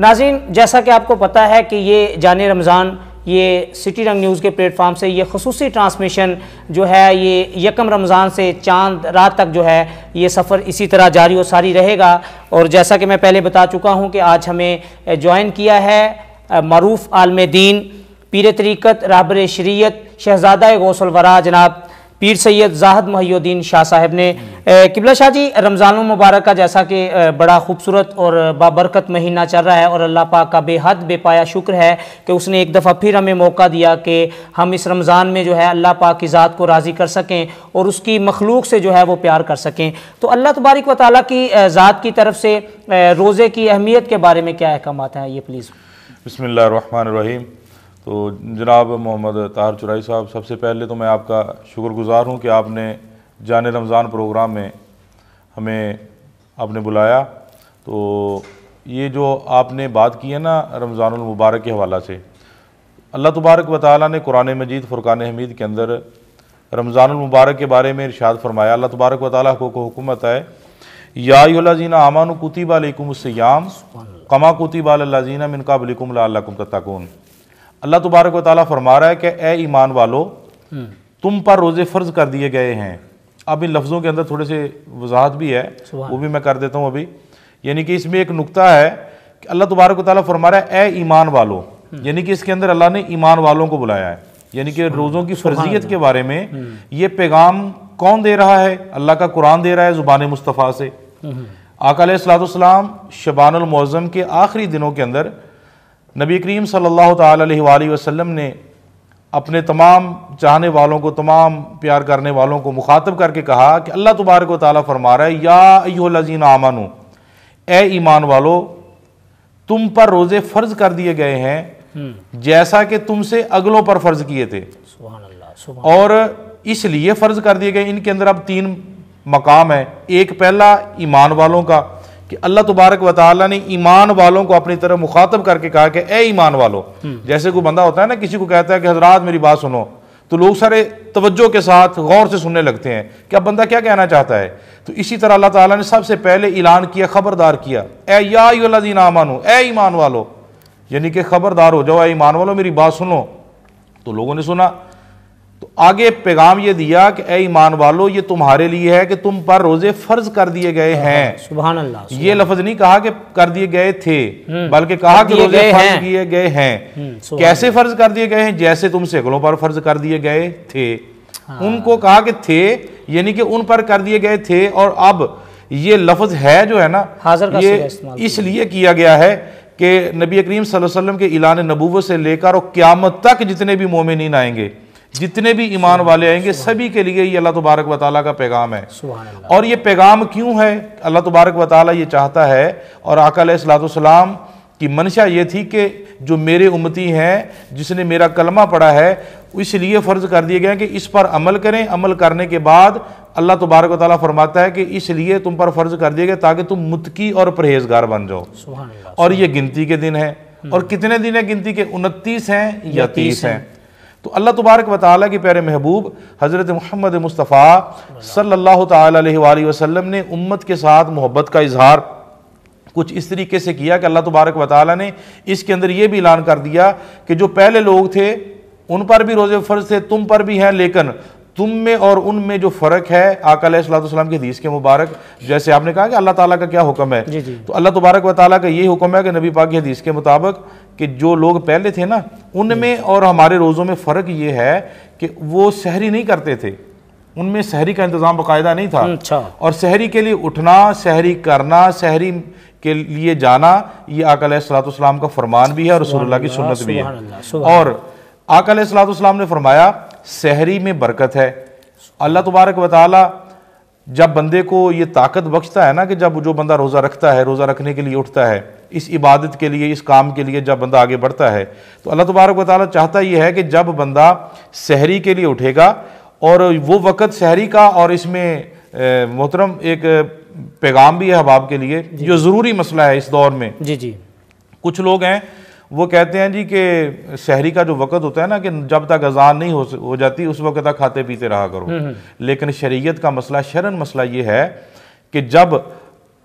नाज़रीन, जैसा कि आपको पता है कि ये जाने रमज़ान ये सिटी रंग न्यूज़ के प्लेटफॉर्म से ये खसूसी ट्रांसमिशन जो है ये यकम रमज़ान से चांद रात तक जो है ये सफ़र इसी तरह जारी और सारी रहेगा। और जैसा कि मैं पहले बता चुका हूँ कि आज हमें ज्वाइन किया है मरूफ़ आलम दीन पीर तरीक़त रहबर शरीयत शहज़ादा गौसल वरा जनाब पीर सैयद ज़ाहिद मुहिउद्दीन शाह साहब ने। किबला शाह जी, रमज़ान मुबारक का जैसा कि बड़ा खूबसूरत और बाबरकत महीना चल रहा है और अल्लाह पाक का बेहद बेपाया शुक्र है कि उसने एक दफ़ा फिर हमें मौका दिया कि हम इस रमज़ान में जो है अल्लाह पाक की ज़ात को राज़ी कर सकें और उसकी मखलूक से जो है वो प्यार कर सकें। तो अल्लाह तबारक व तआला की ज़ात की तरफ से रोज़े की अहमियत के बारे में क्या अहकामात हैं, ये प्लीज़। बिस्मिल्लाहिर्रहमानिर्रहीम। तो जनाब मोहम्मद ताहिर चुराई साहब, सबसे पहले तो मैं आपका शुक्रगुज़ार हूँ कि आपने जाने रमज़ान प्रोग्राम में हमें आपने बुलाया। तो ये जो आपने बात की है ना रमज़ानुल मुबारक के हवाला से, अल्लाह तबारक व तआला ने कुरान मजीद फ़ुरक़ान हमीद के अंदर रमज़ानुल मुबारक के बारे में इरशाद फरमाया। अल्लाह तबारक व तआला को हुकूमत है, या अय्युहल्लज़ीना आमनू कुतिबा अलैकुमुस्सियाम कमा कुतिबा अलल्लज़ीना मिन क़ब्लिकुम लअल्लकुम तत्तक़ून। अल्लाह तबारक व तआला फरमा रहा है कि ए ईमान वालो, तुम पर रोज़े फ़र्ज़ कर दिए गए हैं। अब इन लफ्ज़ों के अंदर थोड़े से वजाहत भी है, वो भी मैं कर देता हूँ अभी। यानी कि इसमें एक नुक्ता है कि अल्लाह तबारक व तआला फरमा रहा है ए ईमान वालो, यानी कि इसके अंदर अल्लाह ने ईमान वालों को बुलाया है। यानी कि रोज़ों की फ़र्जियत के बारे में ये पैगाम कौन दे रहा है? अल्लाह का कुरान दे रहा है ज़ुबान मुस्तफ़ा से। आका अलैहिस्सलाम शबानुल मुअज़्ज़म के आखिरी दिनों के अंदर नबी करीम सल्लल्लाहु अलैहि वसल्लम ने अपने तमाम चाहने वालों को, तमाम प्यार करने वालों को मुखातब करके कहा कि अल्लाह तबारक व तआला फरमा रहा है, या अय्युहल्लज़ीना आमनू, ए ईमान वालो, तुम पर रोज़े फ़र्ज़ कर दिए गए हैं जैसा कि तुमसे अगलों पर फ़र्ज़ किए थे। और इसलिए फ़र्ज़ कर दिए गए, इनके अंदर अब 3 मकाम है। एक पहला ईमान वालों का कि अल्लाह तबारक व तआला ने ईमान वालों को अपनी तरफ मुखातब करके कहा कि ए ईमान वालो। जैसे कोई बंदा होता है ना, किसी को कहता है कि हजरात मेरी बात सुनो, तो लोग सारे तवज्जो के साथ गौर से सुनने लगते हैं कि अब बंदा क्या कहना चाहता है। तो इसी तरह अल्लाह ताला ने सबसे पहले ऐलान किया, खबरदार किया, ए या अय्युहल्लज़ीना आमनू, ए ईमान वालो, यानी कि खबरदार हो जाओ, ए ईमान वालो मेरी बात सुनो। तो लोगों ने सुना। तो आगे पैगाम ये दिया कि ए ईमान वालो, ये तुम्हारे लिए है कि तुम पर रोजे फर्ज कर दिए गए हैं। सुभान अल्लाह। ये लफ्ज नहीं कहा कि कर दिए गए थे, बल्कि कहा कि रोजे फर्ज किए गए हैं। कैसे फर्ज कर दिए गए हैं? जैसे तुमसे अगलों पर फर्ज कर दिए गए थे। उनको कहा कि थे, यानी कि उन पर कर दिए गए थे। और अब ये लफ्ज है जो है ना, ये इसलिए किया गया है कि नबी करीम सल्लल्लाहु अलैहि वसल्लम के ऐलान नबूवत से लेकर और क़यामत तक जितने भी मोमिनीन आएंगे, जितने भी ईमान वाले आएंगे, सभी के लिए ये अल्लाह तबारक व तआला का पैगाम है। और ये पैगाम क्यों है? अल्लाह तबारक व तआला ये चाहता है, और आका अलैहिस्सलाम की मंशा ये थी कि जो मेरे उम्मती हैं, जिसने मेरा कलमा पढ़ा है, इसलिए फ़र्ज कर दिए गए कि इस पर अमल करें। अमल करने के बाद अल्लाह तबारक व तआला फरमाता है कि इसलिए तुम पर फ़र्ज कर दिए गए ताकि तुम मुत्तकी और परहेजगार बन जाओ। और ये गिनती के दिन है। और कितने दिन है गिनती के? 29 हैं या 30 हैं। तो अल्लाह तबारक व तआला के प्यारे महबूब हज़रत मोहम्मद मुस्तफ़ा सल्लल्लाहु अलैहि वसल्लम ने उम्मत के साथ मोहब्बत का इजहार कुछ इस तरीके से किया कि अल्लाह तबारक व तआला ने इसके अंदर यह भी ऐलान कर दिया कि जो पहले लोग थे उन पर भी रोज़े फ़र्ज थे, तुम पर भी हैं, लेकिन तुम में और उनमें जो फ़र्क है, आका अलैहिस्सलाम के हदीस के मुबारक, जैसे आपने कहा कि अल्लाह ताला का क्या हुक्म है, तो अल्लाह तबारक व तआला का यही हुक्म है कि नबी पाक की हदीस के मुताबिक कि जो लोग पहले थे ना, उनमें और हमारे रोज़ों में फ़र्क ये है कि वो सहरी नहीं करते थे, उनमें सहरी का इंतज़ाम बाकायदा नहीं था। और सहरी के लिए उठना, सहरी करना, सहरी के लिए जाना, ये आका अलैहिस्सलाम का फरमान भी है और रसूलुल्लाह की सुन्नत भी है। और आका अलैहिस्सलाम ने फरमाया सहरी में बरकत है। अल्लाह तबारक व तआला जब बंदे को ये ताकत बख्शता है ना, कि जब जो बंदा रोज़ा रखता है, रोज़ा रखने के लिए उठता है, इस इबादत के लिए, इस काम के लिए जब बंदा आगे बढ़ता है, तो अल्लाह तबारक व तआला चाहता ये है कि जब बंदा सहरी के लिए उठेगा, और वो वक़्त सहरी का, और इसमें मोहतरम एक पैगाम भी है अहबाब के लिए जो ज़रूरी मसला है इस दौर में। जी कुछ लोग हैं वो कहते हैं जी कि सहरी का जो वक़्त होता है ना, कि जब तक अज़ान नहीं हो जाती उस वक़्त तक खाते पीते रहा करो। लेकिन शरीयत का मसला, शरन मसला ये है कि जब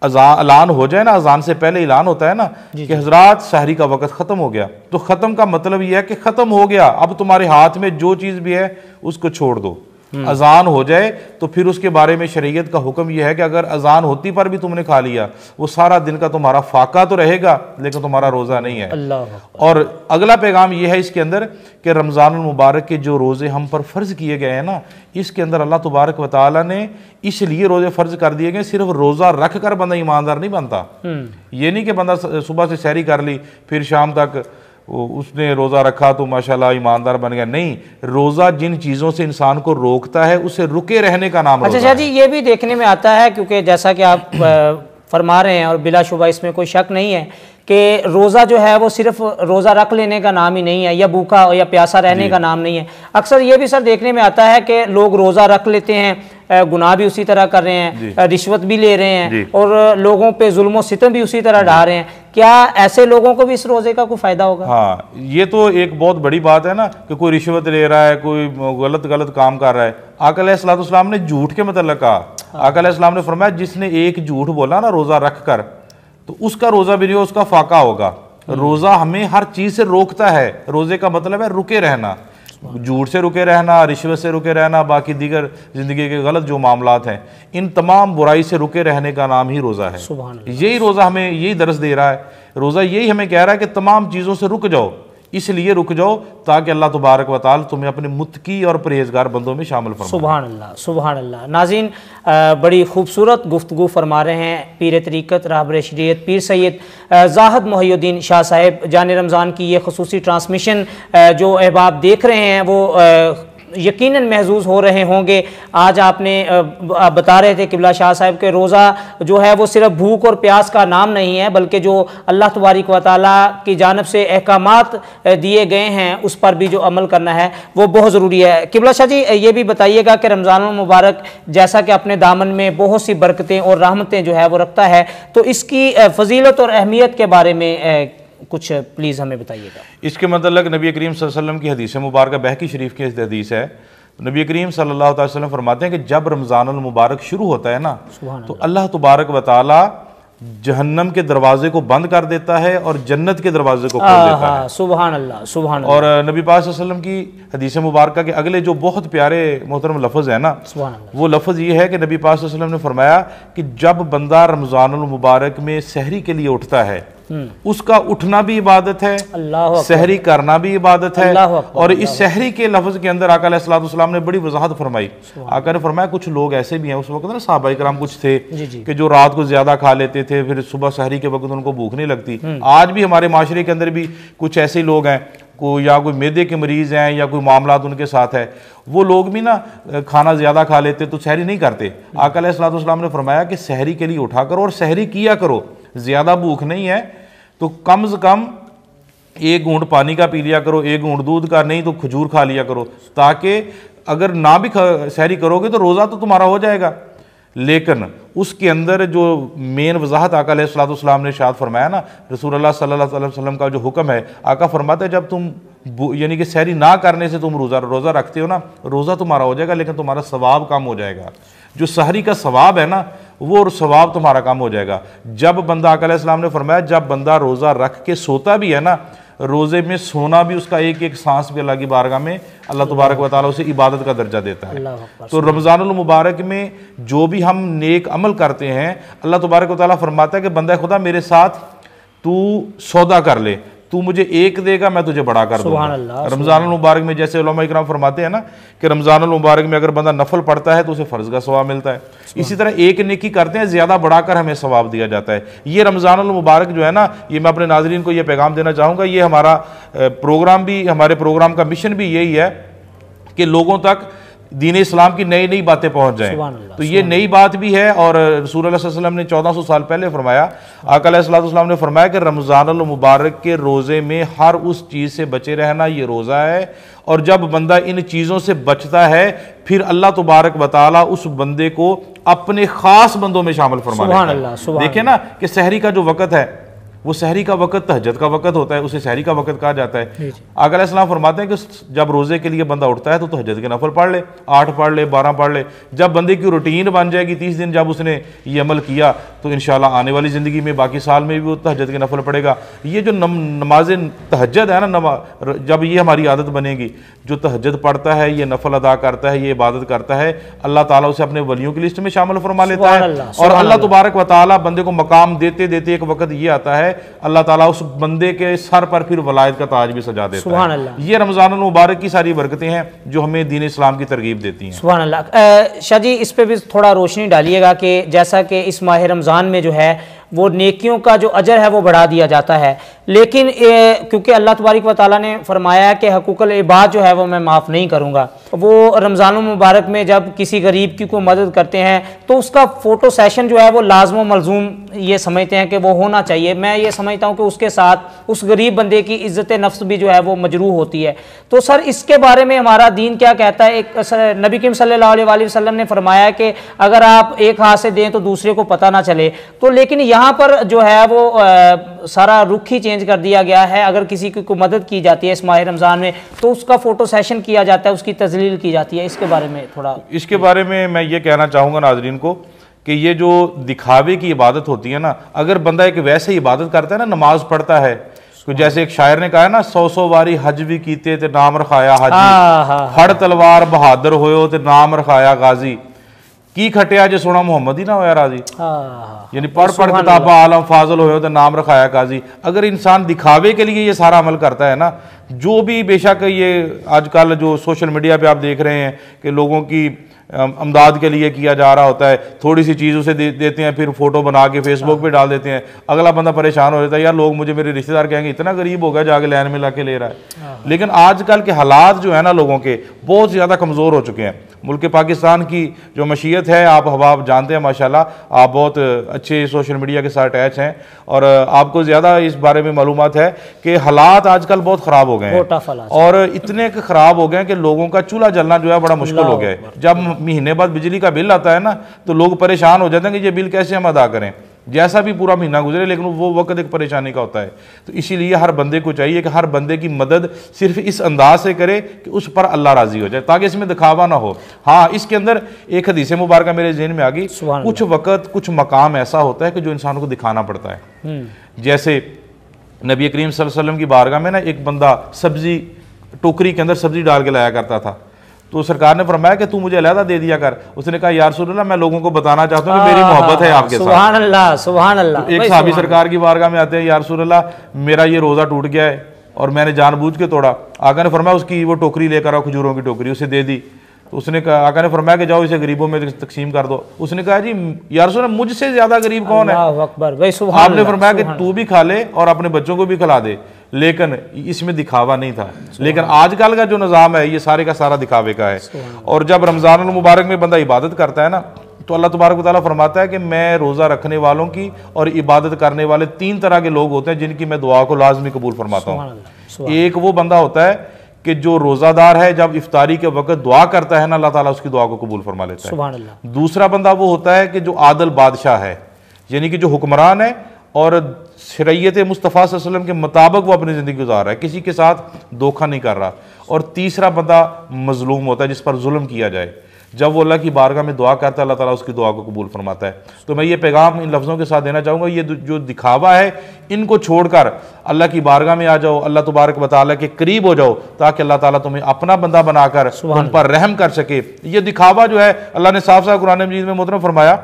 ऐलान हो जाए ना, अजान से पहले ऐलान होता है ना कि हजरात सहरी का वक्त ख़त्म हो गया, तो ख़त्म का मतलब यह है कि ख़त्म हो गया, अब तुम्हारे हाथ में जो चीज़ भी है उसको छोड़ दो। अजान हो जाए तो फिर उसके बारे में शरीयत का हुक्म यह है कि अगर अजान होती पर भी तुमने खा लिया, वो सारा दिन का तुम्हारा फाका तो रहेगा लेकिन तुम्हारा रोज़ा नहीं है। अल्लाह। और अगला पैगाम यह है इसके अंदर कि रमज़ानुल मुबारक के जो रोज़े हम पर फ़र्ज़ किए गए हैं ना, इसके अंदर अल्लाह तबारक व तआला ने इसलिए रोज़े फ़र्ज़ कर दिए गए, सिर्फ रोज़ा रख कर बंदा ईमानदार नहीं बनता। ये नहीं कि बंदा सुबह से सैरी कर ली फिर शाम तक उसने रोज़ा रखा तो माशाल्लाह ईमानदार बन गया, नहीं, रोज़ा जिन चीज़ों से इंसान को रोकता है उसे रुके रहने का नाम रोज़ा है। अच्छा जी, ये भी देखने में आता है क्योंकि जैसा कि आप फरमा रहे हैं और बिलाशुबा इसमें कोई शक नहीं है कि रोज़ा जो है वो सिर्फ रोज़ा रख लेने का नाम ही नहीं है या भूखा या प्यासा रहने का नाम नहीं है। अक्सर ये भी सर देखने में आता है कि लोग रोज़ा रख लेते हैं, गुनाह भी उसी तरह कर रहे हैं, रिश्वत भी ले रहे हैं और लोगों पे जुल्म सितम भी उसी तरह ढा रहे हैं। क्या ऐसे लोगों को भी इस रोज़े का कोई फ़ायदा होगा? हाँ, ये तो एक बहुत बड़ी बात है ना कि कोई रिश्वत ले रहा है, कोई गलत काम कर रहा है। आका अलैहिस्सलाम ने झूठ के मतलब कहा, आका अलैहिस्सलाम ने फरमाया जिसने एक झूठ बोला ना रोज़ा रख कर, तो उसका रोज़ा भी नहीं हो, उसका फाका होगा। रोज़ा हमें हर चीज़ से रोकता है, रोज़े का मतलब है रुके रहना, झूठ से रुके रहना, रिश्वत से रुके रहना, बाकी दीगर ज़िंदगी के गलत जो मामलात हैं, इन तमाम बुराई से रुके रहने का नाम ही रोज़ा है। यही रोज़ा हमें यही दर्स दे रहा है, रोज़ा यही हमें कह रहा है कि तमाम चीज़ों से रुक जाओ, इसलिए रुक जाओ ताकि अल्लाह तबारक व तआला तुम्हें अपने मुत्तकी और परहेजगार बंदों में शामिल फरमाए। सुभान अल्लाह, सुभान अल्लाह। नाज़रीन, बड़ी खूबसूरत गुफ्तगू फरमा रहे हैं पीर तरीक़त रहबर शरीयत पीर सैयद ज़ाहिद मोहिउद्दीन शाह साहिब। जाने रमज़ान की ये खसूसी ट्रांसमिशन जो अहबाब देख रहे हैं वो यकीनन महसूस हो रहे होंगे। आज आपने बता रहे थे किबला शाह साहब के रोज़ा जो है वो सिर्फ भूख और प्यास का नाम नहीं है, बल्कि जो अल्लाह तबारक व तआला की जानिब से अहकामात दिए गए हैं उस पर भी जो अमल करना है वो बहुत ज़रूरी है। किबला शाह जी, ये भी बताइएगा कि रमज़ानुल मुबारक जैसा कि अपने दामन में बहुत सी बरकतें और रहमतें जो है वो रखता है, तो इसकी फ़जीलत और अहमियत के बारे में कुछ प्लीज़ हमें बताइएगा। इसके मतलब नबी करीम सल्लल्लाहु अलैहि वसल्लम की हदीस मुबारक बहकी शरीफ की हदीस है, नबी करीम सल्लल्लाहु अलैहि वसल्लम फरमाते हैं कि जब रमज़ानुल मुबारक शुरू होता है ना, तो अल्लाह तबारक व तआला जहन्नम के दरवाजे को बंद कर देता है और जन्नत के दरवाजे को खोल देता है। सुभान अल्लाह, सुभान अल्लाह। और नबी पाक सल्लल्लाहु अलैहि वसल्लम की हदीस मुबारक के अगले जो बहुत प्यारे मोहतरम लफ्ज़ है ना, वो लफ्ज़ ये है कि नबी पाक सल्लल्लाहु अलैहि वसल्लम ने फरमाया कि जब बंदा रमज़ानुल मुबारक में सहरी के लिए उठता है, उसका उठना भी इबादत है, सहरी करना भी इबादत है। और इस सहरी के लफ्ज़ के अंदर आका अलैहिस्सलाम ने बड़ी वजाहत फरमाई। आका ने फरमाया कुछ लोग ऐसे भी हैं, उस वक्त ना सहाबा इकराम कुछ थे कि जो रात को ज्यादा खा लेते थे, फिर सुबह सहरी के वक्त उनको भूख नहीं लगती। आज भी हमारे माशरे के अंदर भी कुछ ऐसे लोग हैं, या कोई मैदे के मरीज हैं या कोई मामलात उनके साथ है, वो लोग भी ना खाना ज़्यादा खा लेते तो सहरी नहीं करते। आका अलैहिस्सलाम ने फरमाया कि सहरी के लिए उठा करो और सहरी किया करो, ज़्यादा भूख नहीं है तो कम से कम एक घूंट पानी का पी लिया करो, एक घूंट दूध का, नहीं तो खजूर खा लिया करो, ताकि अगर ना भी सहरी करोगे तो रोज़ा तो तुम्हारा हो जाएगा। लेकिन उसके अंदर जो मेन वजाहत आका अलैहिस्सलाम ने शाद फरमाया ना, रसूलुल्लाह सल्लल्लाहु अलैहि वसल्लम का जो हुक्म है, आका फरमाते हैं जब तुम यानी कि सहरी ना करने से तुम रोज़ा रखते हो ना, रोज़ा तुम्हारा हो जाएगा लेकिन तुम्हारा सवाब कम हो जाएगा। जो सहरी का सवाब है ना, वो सवाब तुम्हारा कम हो जाएगा। जब बंदा, आका अलैहिस्सलाम ने फरमाया जब बंदा रोज़ा रख के सोता भी है ना, रोज़े में सोना भी उसका एक एक सांस भी अल्लाह की बारगाह में अल्लाह तबारक व तआला उसे इबादत का दर्जा देता है। तो रमज़ानुल मुबारक में जो भी हम नेक अमल करते हैं, अल्लाह तबारक व तआला फरमाता है कि बंदा खुदा मेरे साथ तू सौदा कर ले, तू मुझे एक देगा मैं तुझे बड़ा कर दूंगा। रमज़ानुल मुबारक में जैसे उलमा इकराम फरमाते हैं ना कि रमज़ानुल मुबारक में अगर बंदा नफल पढ़ता है तो उसे फ़र्ज़ का सवाब मिलता है, इसी तरह एक नेकी करते हैं ज़्यादा बढ़ाकर हमें सवाब दिया जाता है। ये रमज़ानुल मुबारक जो है ना, ये मैं अपने नाज़रीन को ये पैगाम देना चाहूँगा, ये हमारा प्रोग्राम भी, हमारे प्रोग्राम का मिशन भी यही है कि लोगों तक दीन इस्लाम की नई नई बातें पहुंच जाएं। तो ये नई बात भी है। और रसूलुल्लाह सल्लल्लाहु अलैहि वसल्लम ने 1400 साल पहले फरमाया, आका अलैहिस्सलाम ने फरमाया कि रमज़ानुल मुबारक के रोज़े में हर उस चीज़ से बचे रहना ये रोज़ा है, और जब बंदा इन चीज़ों से बचता है फिर अल्लाह तबारक व तआला उस बंदे को अपने ख़ास बंदों में शामिल फरमाता है। देखिए ना कि सहरी का जो वक़्त है, वो सहरी का वक़्त तहज्जुद का वक़्त होता है, उसे सहरी का वक़्त कहा जाता है। आका अलैहिस्सलाम फरमाते हैं कि जब रोज़े के लिए बंदा उठता है तो तहज्जुद के नफल पढ़ ले, 8 पढ़ ले, 12 पढ़ ले। जब बंदे की रूटीन बन जाएगी 30 दिन, जब उसने ये अमल किया तो इंशाल्लाह आने वाली ज़िंदगी में बाकी साल में भी वो तहज्जुद के नफल पढ़ेगा। ये जो नमाज तहज्जुद है ना, जब ये हमारी आदत बनेगी, जो तहज्जुद पढ़ता है, ये नफल अदा करता है, ये इबादत करता है, अल्लाह ताला उसे अपने वलियों की लिस्ट में शामिल फरमा लेता है। और अल्लाह तबारक व तआला बंदे को मकाम देते देते एक वक्त ये आता है, अल्लाह ताला उस बंदे के सर पर फिर वलायत का ताज भी सजा देता है। ये रमज़ान मुबारक की सारी बरकतें हैं जो हमें दीन इस्लाम की तरगीब देती हैं। सुभान अल्लाह। शाह जी, इस पे भी थोड़ा रोशनी डालिएगा कि जैसा कि इस माह रमज़ान में जो है वो नेकियों का जो अजर है वो बढ़ा दिया जाता है, लेकिन क्योंकि अल्लाह तबारक व तआला ने फरमाया कि हकूक़ुल इबाद जो है वो मैं माफ़ नहीं करूँगा। वो रमज़ान मुबारक में जब किसी गरीब की को मदद करते हैं तो उसका फ़ोटो सेशन जो है वो लाज़िम व मलज़ूम ये समझते हैं कि वो होना चाहिए। मैं ये समझता हूँ कि उसके साथ उस गरीब बंदे की इज़्ज़त नफ्स भी जो है वो मजरूह होती है। तो सर, इसके बारे में हमारा दीन क्या कहता है? एक नबी करीम सल्लल्लाहु अलैहि वसल्लम ने फरमाया कि अगर आप एक हाथ से दें तो दूसरे को पता ना चले। तो लेकिन यहाँ पर जो है वो सारा रुख ही चेंज कर दिया गया है। अगर किसी की को मदद की जाती है इस माह रमज़ान में तो उसका फ़ोटो सेशन किया जाता है, उसकी तजलील की जाती है। इसके बारे में थोड़ा, इसके बारे में मैं ये कहना चाहूँगा नाज़रीन को कि ये जो दिखावे की इबादत होती है ना, अगर बंदा एक वैसे ही इबादत करता है ना, नमाज पढ़ता है, तो जैसे एक शायर ने कहा है ना, 100 वारी हज भी कीते ते नाम रखाया हाजी, फड़ तलवार बहादुर होयो ते नाम रखाया गाजी, की खटिया जो सोना मोहम्मद ही ना होया राजी। यानी पढ़ पढ़ किताबा आलम फाजल होयो तो नाम रखाया काजी। अगर इंसान दिखावे के लिए ये सारा अमल करता है ना, जो भी बेशक ये आजकल जो सोशल मीडिया पे आप देख रहे हैं कि लोगों की अमदाद के लिए किया जा रहा होता है, थोड़ी सी चीज़ उसे देते हैं, फिर फोटो बना के फेसबुक पे डाल देते हैं, अगला बंदा परेशान हो जाता है, यार लोग मुझे मेरे रिश्तेदार कहेंगे इतना गरीब हो गया जाके लाइन में ला के ले रहा है। लेकिन आजकल के हालात जो है ना लोगों के बहुत ज़्यादा कमज़ोर हो चुके हैं। मुल्क पाकिस्तान की जो मशीयत है आप हबाब जानते हैं, माशाल्लाह आप बहुत अच्छे सोशल मीडिया के साथ अटैच हैं और आपको ज़्यादा इस बारे में मालूमात है कि हालात आजकल बहुत ख़राब हो गए हैं और इतने ख़राब हो गए हैं कि लोगों का चूल्हा जलना जो है बड़ा मुश्किल हो गया है। जब महीने बाद बिजली का बिल आता है ना तो लोग परेशान हो जाते हैं कि ये बिल कैसे हम अदा करें, जैसा भी पूरा महीना गुजरे, लेकिन वो वक्त एक परेशानी का होता है। तो इसीलिए हर बंदे को चाहिए कि हर बंदे की मदद सिर्फ इस अंदाज से करे कि उस पर अल्लाह राजी हो जाए, ताकि इसमें दिखावा ना हो। हाँ, इसके अंदर एक हदीस मुबारक मेरे ज़हन में आ गई, कुछ वक्त कुछ मकाम ऐसा होता है कि जो इंसान को दिखाना पड़ता है। जैसे नबी करीम सल्लल्लाहु अलैहि वसल्लम की बारगाह में ना एक बंदा सब्जी टोकरी के अंदर सब्जी डाल के लाया करता था, तो सरकार ने फरमाया कि तू मुझे अलहदा दे दिया कर। उसने कहा या रसूल अल्लाह, मैं लोगों को बताना चाहता हूँ कि मेरी मोहब्बत है आपके साथ। सुभान अल्लाह, सुभान अल्लाह। एक सहाबी सरकार की बारगाह में आते हैं, या रसूल अल्लाह मेरा ये रोज़ा टूट गया है और मैंने जानबूझ के तोड़ा। आका ने फरमाया उसकी वो टोकरी लेकर आओ, खजूरों की टोकरी, उसे दे दी। तो उसने कहा, आका ने फरमाया कि जाओ इसे गरीबों में तकसीम कर दो। उसने कहा जी या रसूल अल्लाह मुझसे ज्यादा गरीब कौन है? आपने फरमाया कि तू भी खा ले और अपने बच्चों को भी खिला दे, लेकिन इसमें दिखावा नहीं था। लेकिन आजकल का जो निज़ाम है ये सारे का सारा दिखावे का है। और जब रमज़ान मुबारक में बंदा इबादत करता है ना तो अल्लाह तबारक व तआला फरमाता है कि मैं रोज़ा रखने वालों की और इबादत करने वाले 3 तरह के लोग होते हैं जिनकी मैं दुआ को लाजमी कबूल फरमाता हूँ। एक वो बंदा होता है कि जो रोज़ादार है, जब इफ्तारी के वक्त दुआ करता है ना अल्लाह ताला उसकी दुआ को कबूल फरमा लेता है। दूसरा बंदा वो होता है कि जो आदल बादशाह है, यानी कि जो हुक्मरान है और शरीयत मुस्तफ़ा सल्लल्लाहु अलैहि वसल्लम के मुताबिक वो अपनी ज़िंदगी गुजार रहा है, किसी के साथ धोखा नहीं कर रहा। और तीसरा बंदा मजलूम होता है जिस पर जुल्म किया जाए। जब वो अल्लाह की बारगाह में दुआ करता है अल्लाह ताला उसकी दुआ को कबूल फरमाता है। तो मैं ये पैगाम इन लफ्ज़ों के साथ देना चाहूँगा, ये जो दिखावा है इनको छोड़कर अल्लाह की बारगाह में आ जाओ, अल्लाह तबारक व तआला के करीब हो जाओ, ताकि अल्लाह ताला तुम्हें अपना बंदा बनाकर तुम पर रहम कर सके। ये दिखावा जो है अल्लाह ने साफ साफ कुरान मजीद में मोहतरम फरमाया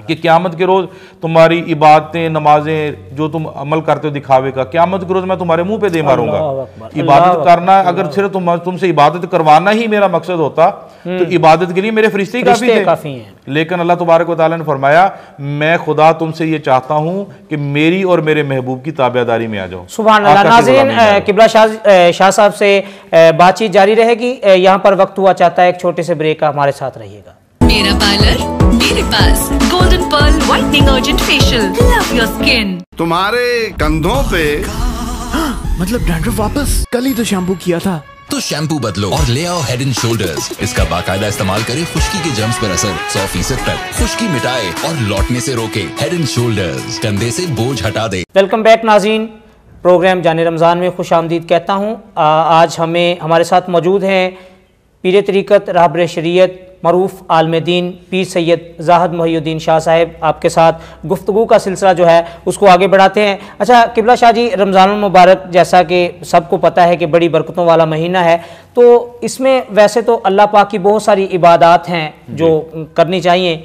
कि क़यामत के रोज़ तुम्हारी इबादतें नमाजें जो तुम अमल करते हो दिखावे का, क़यामत के रोज़ मैं तुम्हारे मुंह पे दे मारूंगा। इबादत करना, अगर सिर्फ तुमसे इबादत करवाना ही मेरा मकसद होता तो इबादत के लिए मेरे फरिश्ते ही काफ़ी हैं। लेकिन अल्लाह तबारक व तआला ने फरमाया मैं खुदा तुमसे ये चाहता हूँ कि मेरी और मेरे महबूब की ताबेदारी में आ जाओ। सुभान अल्लाह। नाज़रीन, किबला शाह साहब से बातचीत जारी रहेगी। यहाँ पर वक्त हुआ चाहता है एक छोटे से ब्रेक का, हमारे साथ रहिएगा। मेरा पार्लर मेरे पास, golden pearl whitening urgent facial, love your skin. तुम्हारे कंधों पे मतलब डैंड्रफ वापस? कल ही तो शैम्पू किया था, तो शैम्पू बदलो और ले आओ हेड एंड शोल्डर्स। इसका बाकायदा इस्तेमाल करें खुश्की के जर्म्स पर असर 100% तक, खुश्की मिटाए और लौटने से रोके। हेड एंड शोल्डर्स कंधे से बोझ हटा दे। वेलकम बैक नाज़रीन, प्रोग्राम जाने रमज़ान में खुश आमदीद कहता हूँ। आज हमारे साथ मौजूद हैं पीर तरीक़त रहबर शरीयत मरूफ़ आलमदीन पीर सैयद ज़ाहिद मोहिउद्दीन शाह साहब। आपके साथ गुफ्तगू का सिलसिला जो है उसको आगे बढ़ाते हैं। अच्छा किबला शाह जी, रमज़ानुल मुबारक जैसा कि सबको पता है कि बड़ी बरकतों वाला महीना है, तो इसमें वैसे तो अल्लाह पाक की बहुत सारी इबादत हैं जो करनी चाहिए।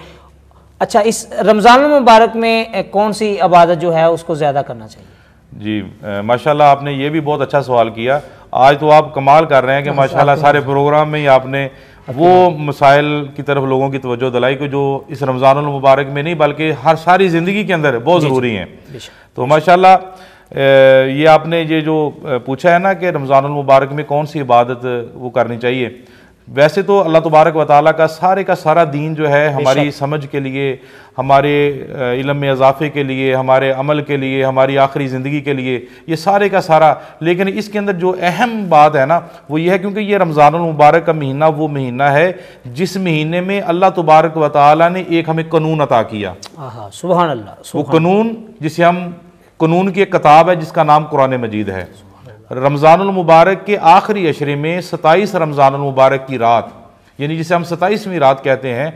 अच्छा, इस रमज़ानुल मुबारक में कौन सी इबादत जो है उसको ज़्यादा करना चाहिए? जी माशाल्लाह, आपने ये भी बहुत अच्छा सवाल किया। आज तो आप कमाल कर रहे हैं कि माशाल्लाह सारे प्रोग्राम में ही आपने वो मसाइल की तरफ लोगों की तवज्जो दिलाई को जो इस रमज़ानुल मुबारक में नहीं बल्कि हर सारी ज़िंदगी के अंदर बहुत ज़रूरी हैं। तो माशाल्लाह ये आपने ये जो पूछा है ना कि रमज़ानुल मुबारक में कौन सी इबादत वो करनी चाहिए, वैसे तो अल्लाह तबारक व तआला का सारा दीन जो है हमारी समझ के लिए, हमारे इल्म में इजाफे के लिए, हमारे अमल के लिए, हमारी आखिरी ज़िंदगी के लिए, ये सारे का सारा। लेकिन इसके अंदर जो अहम बात है ना वो ये है क्योंकि ये रमज़ानुल मुबारक का महीना वो महीना है जिस महीने में अल्लाह तबारक व तआला ने एक हमें कानून अता किया। सुभान अल्लाह। वो कानून जिसे हम कानून की एक किताब है जिसका नाम कुरान मजीद है। रमज़ानुल मुबारक के आखिरी अशरे में 27 रमज़ानुल मुबारक की रात, यानी जिसे हम 27वीं रात कहते हैं,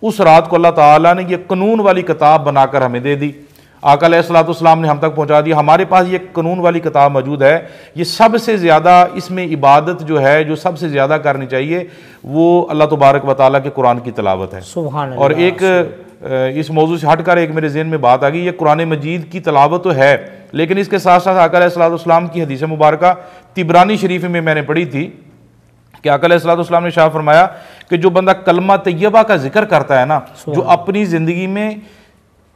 उस रात को अल्लाह ताला ने ये कानून वाली किताब बनाकर हमें दे दी। आका अलैहिस्सलाम ने हम तक पहुंचा दिया। हमारे पास ये कानून वाली किताब मौजूद है। ये सबसे ज़्यादा इसमें इबादत जो है जो सबसे ज़्यादा करनी चाहिए वो अल्लाह तबारक व तआला के कुरान की तिलावत है। सुभान और एक इस मौजू से हटकर एक मेरे ज़हन में बात आ गई, ये कुरान मजीद की तिलावत तो है लेकिन इसके साथ साथ आका अलैहिस्सलाम की हदीस मुबारक तिबरानी शरीफ में मैंने पढ़ी थी कि आका अलैहिस्सलाम ने शाह फरमाया कि जो बंदा कलमा तैयबा का जिक्र करता है ना, जो अपनी ज़िंदगी में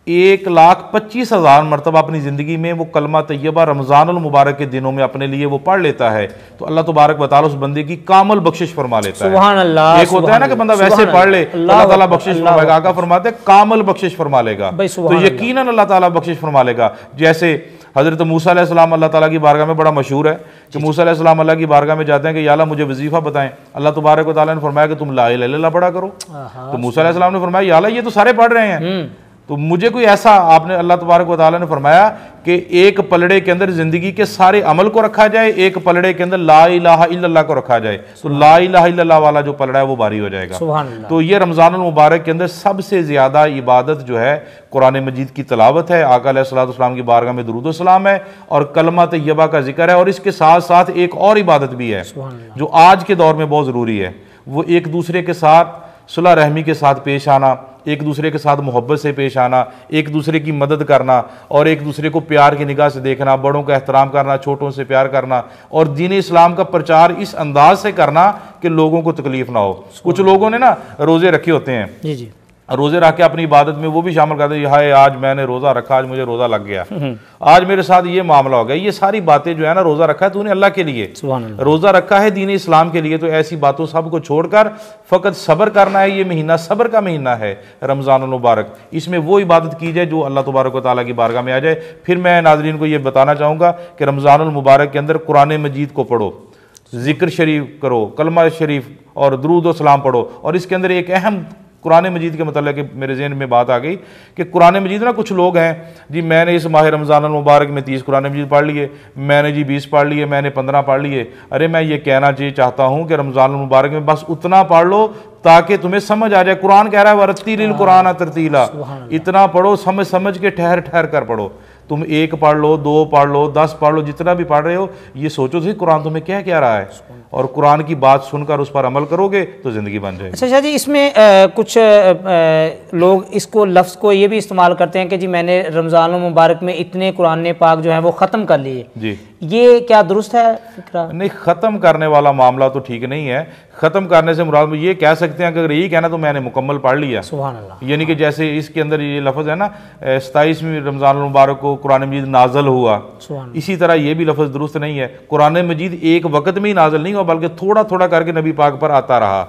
1,25,000 मरतबा अपनी ज़िंदगी में वो कलमा तैयबा रमज़ानुल मुबारक के दिनों में अपने लिए वो पढ़ लेता है तो अल्लाह तबारक व तआला उस बंदे की कामल बख्शिश फरमा लेता है। सुभान अल्लाह। एक होता है ना कि बंदा वैसे पढ़ ले तो अल्लाह ताला बख्शिश फरमाएगा, आका फरमाते हैं कामल बख्शिश फरमा लेगा, तो यकीनन अल्लाह ताला बख्शिश फरमा लेगा। जैसे हज़रत मूसा अलैहिस्सलाम अल्लाह ताला की बारगाह में बड़ा मशहूर है कि मूसा अलैहिस्सलाम अल्लाह की बारगाह में जाते हैं कि या अल्लाह मुझे वजीफ़ा बताएं। अल्लाह तबारक व तआला ने फरमाया कि तुम ला इलाहा इल्लल्लाह पढ़ा करो। तो मूसा अलैहिस्सलाम ने फरमाया या अल्लाह ये तो सारे पढ़ रहे हैं, तो मुझे कोई ऐसा, आपने अल्लाह तबारक व तआला ने फरमाया कि एक पलड़े के अंदर जिंदगी के सारे अमल को रखा जाए, एक पलड़े के अंदर ला इलाहा इल्लल्लाह को रखा जाए, तो ला इलाहा इल्लल्लाह वाला जो पलड़ा है वो भारी हो जाएगा। तो ये रमज़ानुल मुबारक के अंदर सबसे ज्यादा इबादत जो है कुरान मजीद की तिलावत है, आका अलैहिस्सलाम की बारगाह में दुरूद व सलाम है और कलमा तैयबा का जिक्र है। और इसके साथ साथ एक और इबादत भी है जो आज के दौर में बहुत जरूरी है, वो एक दूसरे के साथ सुलह रहमी के साथ पेश आना, एक दूसरे के साथ मोहब्बत से पेश आना, एक दूसरे की मदद करना और एक दूसरे को प्यार की निगाह से देखना, बड़ों का एहतराम करना, छोटों से प्यार करना और दीन इस्लाम का प्रचार इस अंदाज से करना कि लोगों को तकलीफ ना हो। कुछ लोगों ने ना रोजे रखे होते हैं, जी जी, रोजे रख के अपनी इबादत में वो भी शामिल करते हैं, हाय आज मैंने रोजा रखा, आज मुझे रोजा लग गया, आज मेरे साथ ये मामला हो गया। ये सारी बातें जो है ना, रोजा रखा है तूने अल्लाह के लिए, रोजा रखा है दीन इस्लाम के लिए, तो ऐसी बातों सबको छोड़कर फकत सब्र करना है। ये महीना सब्र का महीना है रमज़ानुल मुबारक, इसमें वो इबादत की जाए जो अल्लाह तबारक व तआला की बारगाह में आ जाए। फिर मैं नाज़रीन को ये बताना चाहूँगा कि रमज़ानुल मुबारक के अंदर कुरान मजीद को पढ़ो, जिक्र शरीफ करो, कलमा शरीफ और दुरूद व सलाम पढ़ो। और इसके अंदर एक अहम कुरान मजीद के मतलब मेरे जहन में बात आ गई कि कुरान मजीद ना, कुछ लोग हैं जी मैंने इस माह रमज़ानुल मुबारक में 30 कुरान मजीद पढ़ लिए, मैंने जी 20 पढ़ लिए, मैंने 15 पढ़ लिए। अरे मैं ये कहना चाहता हूँ कि रमज़ानुल मुबारक में बस उतना पढ़ लो ताकि तुम्हें समझ आ जाए। कुरान कह रहा है वरत्तिलिल कुरान तरतीला, इतना पढ़ो, समझ समझ के ठहर ठहर कर पढ़ो। तुम 1 पढ़ लो, 2 पढ़ लो, 10 पढ़ लो, जितना भी पढ़ रहे हो ये सोचो सही कुरान तुम्हें क्या कह रहा है और कुरान की बात सुनकर उस पर अमल करोगे तो ज़िंदगी बन जाएगी। अच्छा जी, इसमें कुछ लोग इसको लफ्ज़ को ये भी इस्तेमाल करते हैं कि जी मैंने रमज़ानुल मुबारक में इतने कुरान पाक जो है वो ख़त्म कर लिए जी, ये क्या दुरुस्त है? नहीं, ख़त्म करने वाला मामला तो ठीक नहीं है। ख़त्म करने से मुराद ये कह सकते हैं कि अगर यही कहना तो मैंने मुकम्मल पढ़ लिया, सुभान अल्लाह। यानी कि जैसे इसके अंदर ये लफ्ज़ है ना 27वीं रमज़ानुल मुबारक को को कुरान मजीद नाजल हुआ, सुभान इसी तरह ये भी लफ्ज़ दुरुस्त नहीं है। कुरान मजीद एक वक्त में ही नाजल नहीं हुआ, बल्कि थोड़ा थोड़ा करके नबी पाक पर आता रहा।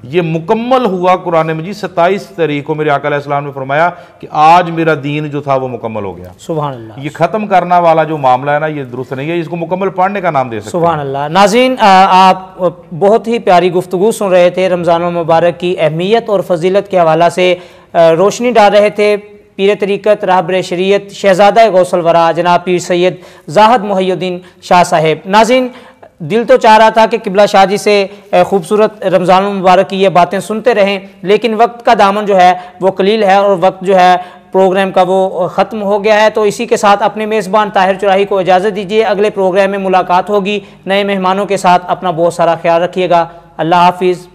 ये मुकम्मल हुआ कुरान मजीद 27 तारीख को मेरे आका अलैहिस्सलाम ने फरमाया कि आज मेरा दीन जो था वो मुकम्मल हो गया। सुभान अल्लाह। ये ख़त्म करना वाला जो मामला है ना, ये दुरुस्त नहीं है, इसको मुकम्मल पढ़ने का नाम दे सकते हैं। सुभान अल्लाह। नाज़रीन, आप बहुत ही प्यारी गुफ्तगू सुन रहे थे, रमज़ान मुबारक की अहमियत और फजीलत के हवाला से रोशनी डाल रहे थे पीर तरीक़त रहबर शरीयत शहज़ादा गौसल वरा जनाब पीर सैयद ज़ाहिद मुहियुद्दीन शाह साहेब। नाज़रीन, दिल तो चाह रहा था कि किबला शाह जी से खूबसूरत रमज़ान मुबारक की ये बातें सुनते रहें, लेकिन वक्त का दामन जो है वो कलील है और वक्त जो है प्रोग्राम का वो ख़त्म हो गया है। तो इसी के साथ अपने मेज़बान ताहिर चुराही को इजाज़त दीजिए। अगले प्रोग्राम में मुलाकात होगी नए मेहमानों के साथ। अपना बहुत सारा ख्याल रखिएगा। अल्लाह हाफिज़।